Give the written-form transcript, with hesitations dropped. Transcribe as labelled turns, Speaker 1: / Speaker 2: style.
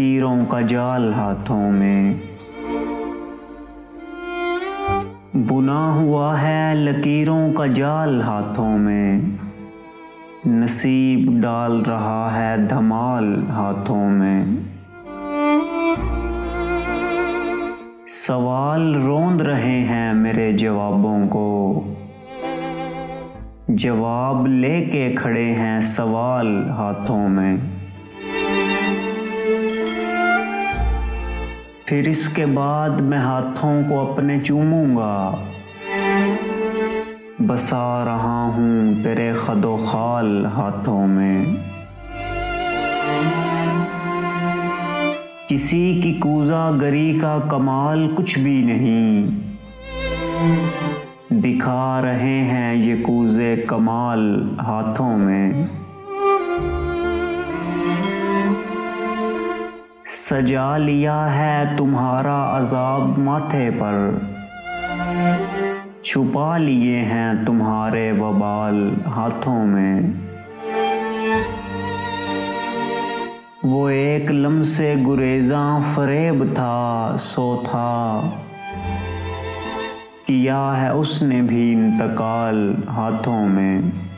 Speaker 1: लकीरों का जाल हाथों में। बुना हुआ है लकीरों का जाल हाथों में, नसीब डाल रहा है धमाल हाथों में। सवाल रोंद रहे हैं मेरे जवाबों को, जवाब लेके खड़े हैं सवाल हाथों में। फिर इसके बाद मैं हाथों को अपने चूमूंगा, बसा रहा हूँ तेरे खदो खाल हाथों में। किसी की कूज़ा गरी का कमाल कुछ भी नहीं, दिखा रहे हैं ये कूज़े कमाल हाथों में। सजा लिया है तुम्हारा अज़ाब माथे पर, छुपा लिए हैं तुम्हारे वबाल हाथों में। वो एक लम्से गुरेज़ा फरेब था सो था, किया है उसने भी इंतकाल हाथों में।